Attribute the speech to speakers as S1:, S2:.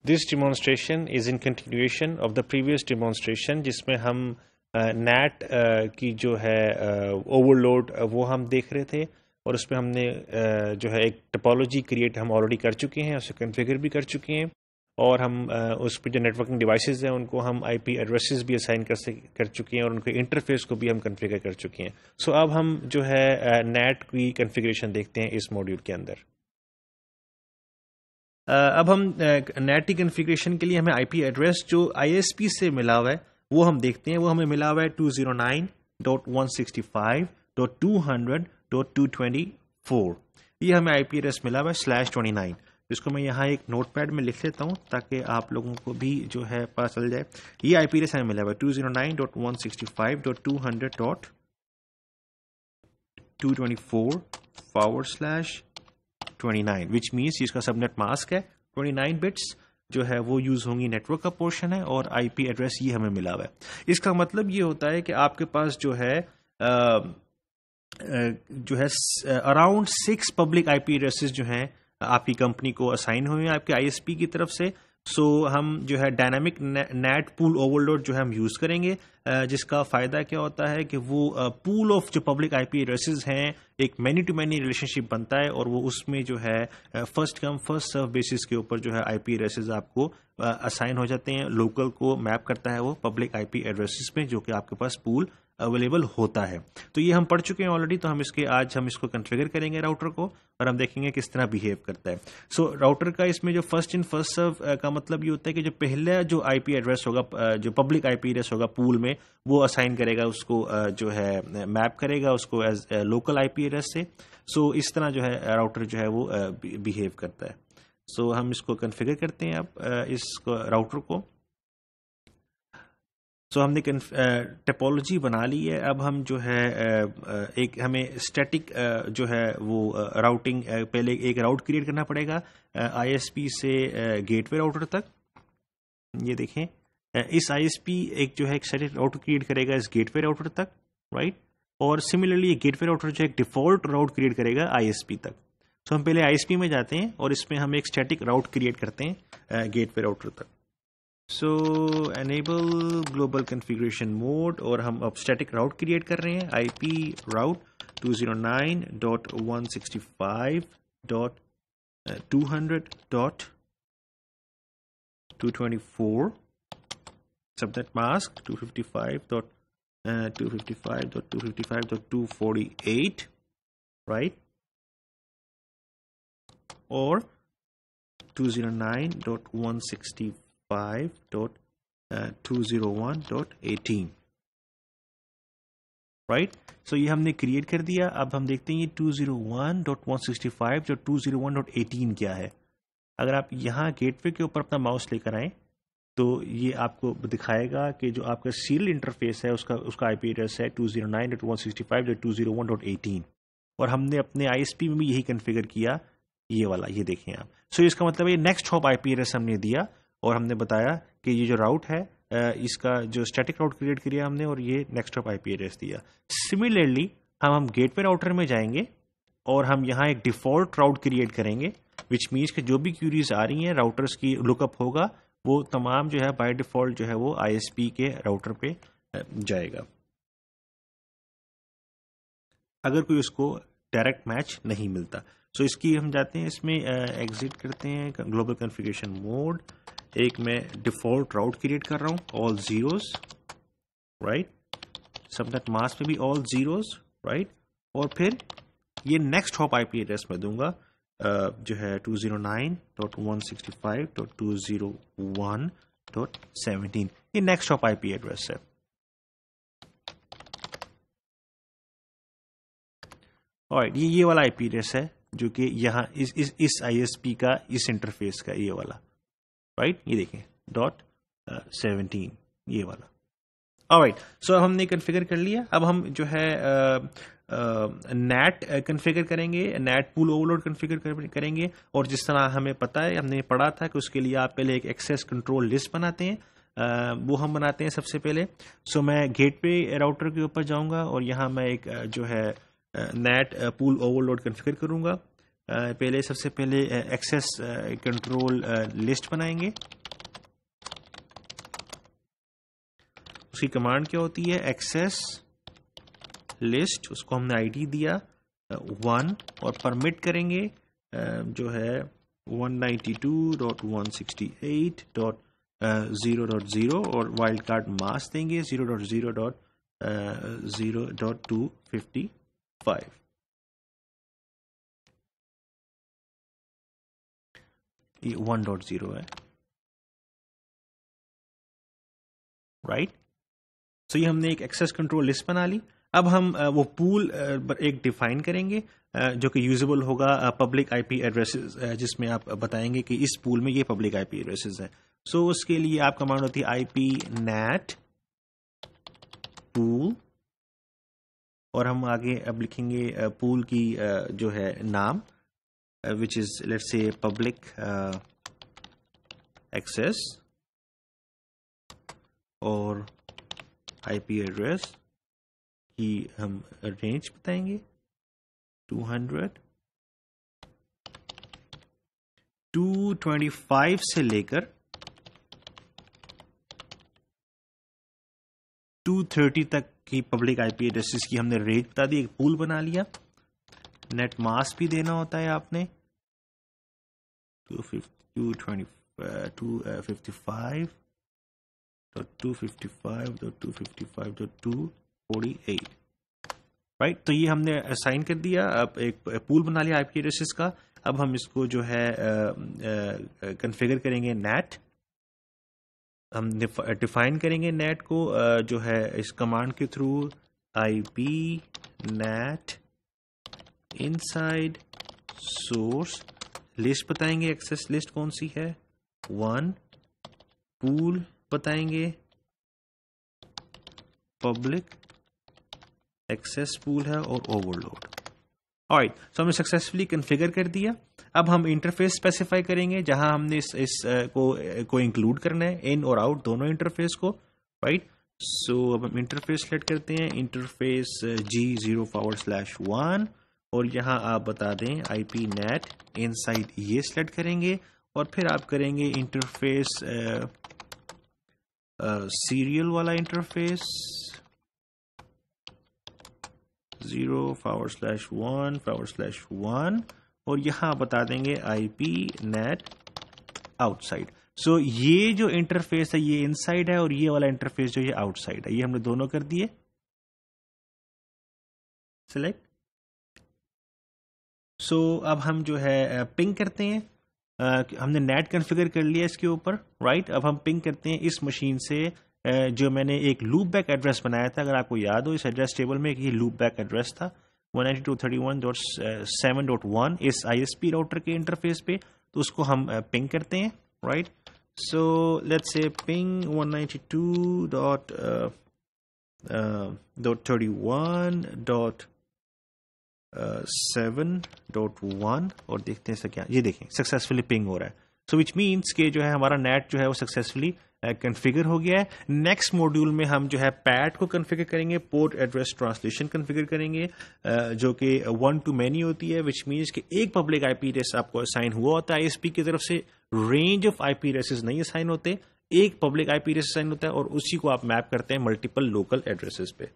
S1: This demonstration is in continuation of the previous demonstration जिसमें हम NAT की जो है ओवरलोड वो हम देख रहे थे और उसमें हमने जो है एक टोपोलॉजी क्रिएट हम ऑलरेडी कर चुके हैं, उसे कॉन्फ़िगर भी कर चुके हैं और हम उस पर जो नेटवर्किंग डिवाइसेस हैं उनको हम आईपी एड्रेसेस भी असाइन कर चुके हैं और उनके इंटरफेस को भी हम कॉन्फ़िगर कर चुके हैं। सो अब हम जो है NAT की कॉन्फ़िगरेशन देखते हैं इस मॉड्यूल के अंदर। अब हम NAT की कॉन्फ़िगरेशन के लिए हमें आईपी एड्रेस जो ISP से मिला हुआ है वो हम देखते हैं। वो हमें मिला हुआ है 209.165.200.224। ये हमें आईपी एड्रेस मिला हुआ है /29, जिसको मैं यहाँ एक नोटपैड में लिख लेता हूँ ताकि आप लोगों को भी जो है पता चल जाए। ये आईपी एड्रेस हमें मिला हुआ है 209.165.224/29, विच मीन्स इसका सबनेट मास्क है 29 बिट्स जो है वो यूज होंगी, नेटवर्क का पोर्शन है और आईपी एड्रेस ये हमें मिला हुआ है। इसका मतलब ये होता है कि आपके पास जो है अराउंड 6 पब्लिक आईपी एड्रेसेस जो हैं आपकी कंपनी को असाइन हुए हैं आपके आईएसपी की तरफ से। सो हम जो है डायनामिक नेट पूल ओवरलोड जो है हम यूज़ करेंगे, जिसका फ़ायदा क्या होता है कि वो पूल ऑफ जो पब्लिक आईपी एड्रेसेस हैं एक मैनी टू मैनी रिलेशनशिप बनता है और वो उसमें जो है first come first serve basis के ऊपर जो है आईपी एड्रेसेस आपको असाइन हो जाते हैं। लोकल को मैप करता है वो पब्लिक आईपी एड्रेसेस में जो कि आपके पास पूल अवेलेबल होता है। तो ये हम पढ़ चुके हैं ऑलरेडी, तो आज हम इसको कॉन्फ़िगर करेंगे राउटर को और हम देखेंगे किस तरह बिहेव करता है। सो राउटर का इसमें जो फर्स्ट इन फर्स्ट सर्व का मतलब ये होता है कि जो पहला जो आईपी एड्रेस होगा, जो पब्लिक आईपी एड्रेस होगा पूल में, वो असाइन करेगा उसको, जो है मैप करेगा उसको एज लोकल आईपी एड्रेस से। सो इस तरह जो है राउटर जो है वो बिहेव करता है। सो हम इसको कॉन्फ़िगर करते हैं अब इसको राउटर को। सो हमने टोपोलॉजी बना ली है। अब हम जो है एक हमें स्टैटिक जो है वो राउटिंग पहले एक राउट क्रिएट करना पड़ेगा आईएसपी से गेटवे राउटर तक। ये देखें, इस आईएसपी एक जो है एक स्टैटिक राउट क्रिएट करेगा इस गेटवे राउटर तक, राइट। और सिमिलरली ये गेटवे राउटर जो एक डिफॉल्ट राउट क्रिएट करेगा आईएसपी तक। सो हम पहले आईएसपी में जाते हैं और इसमें हम एक स्टैटिक राउट क्रिएट करते हैं गेटवे राउटर तक। सो एनेबल ग्लोबल कॉन्फ़िगरेशन मोड और हम अब स्टैटिक राउट क्रिएट कर रहे हैं IP route 209.165.200.224 subnet mask 255.255.255.248, right, और 209.165.201.18, राइट। सो ये हमने क्रिएट कर दिया। अब हम देखते हैं ये 201.165.201.18 क्या है। अगर आप यहाँ गेटवे के ऊपर अपना माउस लेकर आए तो ये आपको दिखाएगा कि जो आपका सीरियल इंटरफेस है उसका आईपी एड्रेस है 209.165.201.18 और हमने अपने आईएसपी में भी यही कॉन्फ़िगर किया, ये वाला, ये देखें आप। सो इसका मतलब ये नेक्स्ट हॉप आईपी एड्रेस हमने दिया और हमने बताया कि ये जो राउट है इसका जो स्टैटिक राउट क्रिएट किया हमने और ये नेक्स्ट हॉप आईपी एड्रेस दिया। सिमिलरली हम गेटवे राउटर में जाएंगे और हम यहाँ एक डिफॉल्ट राउट क्रिएट करेंगे, विच मीन्स कि जो भी क्यूरीज आ रही हैं राउटर्स की लुकअप होगा वो तमाम जो है बाय डिफॉल्ट जो है वो आईएसपी के राउटर पे जाएगा, अगर कोई उसको डायरेक्ट मैच नहीं मिलता। सो इसकी हम जाते हैं, इसमें एग्जिट करते हैं ग्लोबल कॉन्फ़िगरेशन मोड। एक मैं डिफॉल्ट राउट क्रिएट कर रहा हूँ all zeros, right, subnet mask में भी ऑल जीरोस, राइट, और फिर ये नेक्स्ट हॉप आईपी एड्रेस में दूंगा जो है 209.165.201.17, ये नेक्स्ट हॉप आईपी एड्रेस है। और ये वाला आईपी एड्रेस है जो कि यहाँ इस आईएसपी का इस इंटरफेस का ये वाला, राइट, ये देखें .17 ये वाला। ऑलराइट, सो हमने कॉन्फ़िगर कर लिया। अब हम जो है NAT कॉन्फ़िगर करेंगे, NAT पूल ओवरलोड कॉन्फ़िगर करेंगे और जिस तरह हमें पता है, हमने पढ़ा था कि उसके लिए आप पहले एक एक्सेस कंट्रोल लिस्ट बनाते हैं, वो हम बनाते हैं सबसे पहले। सो मैं गेटवे राउटर के ऊपर जाऊंगा और यहाँ मैं एक जो है NAT पूल ओवरलोड कॉन्फ़िगर करूंगा। सबसे पहले एक्सेस कंट्रोल लिस्ट बनाएंगे। उसकी कमांड क्या होती है, एक्सेस लिस्ट, उसको हमने आईडी दिया 1 और परमिट करेंगे जो है 192.168.0.0 और वाइल्ड कार्ड मास्क देंगे 0.0.0.255। ये 1.0 है, राइट। सो ये हमने एक एक्सेस कंट्रोल लिस्ट बना ली। अब हम वो पूल एक डिफाइन करेंगे जो कि यूजेबल होगा पब्लिक आईपी एड्रेसेस, जिसमें आप बताएंगे कि इस पूल में ये पब्लिक आईपी एड्रेसेस हैं। सो उसके लिए आप कमांड होती है आईपी नेट पूल, और हम आगे अब लिखेंगे पूल की जो है नाम, which is let's say public access, और आईपी एड्रेस की हम रेंज बताएंगे 225 से लेकर 230 तक की पब्लिक आईपी एड्रेसेस की हमने रेंज बता दी, एक पूल बना लिया। नेट मास्क भी देना होता है आपने 255.255.255.248, राइट। तो ये हमने असाइन कर दिया, अब एक पूल बना लिया आईपी एड्रेसेस का। अब हम इसको जो है कॉन्फ़िगर करेंगे नेट, हम डिफाइन करेंगे नेट को जो है इस कमांड के through IP net inside source list बताएंगे, एक्सेस लिस्ट कौन सी है 1, पूल बताएंगे पब्लिक एक्सेस पूल है और ओवरलोड। ऑलराइट, सो हमने सक्सेसफुली कॉन्फ़िगर कर दिया। अब हम इंटरफेस स्पेसिफाई करेंगे जहां हमने इस को इंक्लूड करना है, इन और आउट दोनों इंटरफेस को, राइट। सो अब हम इंटरफेस सेलेक्ट करते हैं, इंटरफेस G0/1, और यहाँ आप बता दें आईपी नेट इनसाइड ये सेलेक्ट करेंगे, और फिर आप करेंगे इंटरफेस सीरियल वाला इंटरफेस 0/1/1, और यहाँ बता देंगे आईपी नेट आउटसाइड। सो ये जो इंटरफेस है ये इनसाइड है, और ये वाला इंटरफेस जो ये आउटसाइड है। ये हमने दोनों कर दिए सिलेक्ट। सो अब हम जो है पिंग करते हैं, हमने नेट कॉन्फ़िगर कर लिया इसके ऊपर, राइट। अब हम पिंग करते हैं इस मशीन से जो मैंने एक लूप बैक एड्रेस बनाया था, अगर आपको याद हो इस एड्रेस टेबल में ये लूप बैक एड्रेस था 192.31.7.1 इस ISP राउटर के इंटरफेस पे, तो उसको हम पिंग करते हैं, right. So let's say ping 192.31.7.1 और देखते हैं क्या, ये देखें सक्सेसफुली पिंग हो रहा है। सो विच मीन्स कि जो है हमारा नेट जो है वो सक्सेसफुली कॉन्फ़िगर हो गया है। नेक्स्ट मॉड्यूल में हम जो है पैट को कॉन्फ़िगर करेंगे, पोर्ट एड्रेस ट्रांसलेशन कॉन्फ़िगर करेंगे, जो कि 1 to many होती है, विच मीन्स कि एक पब्लिक आईपी एड्रेस आपको असाइन हुआ होता है ISP की तरफ से, रेंज ऑफ आईपी एड्रेसेस नहीं असाइन होते, एक पब्लिक आईपी एड्रेस असाइन होता है और उसी को आप मैप करते हैं मल्टीपल लोकल एड्रेसेस पे।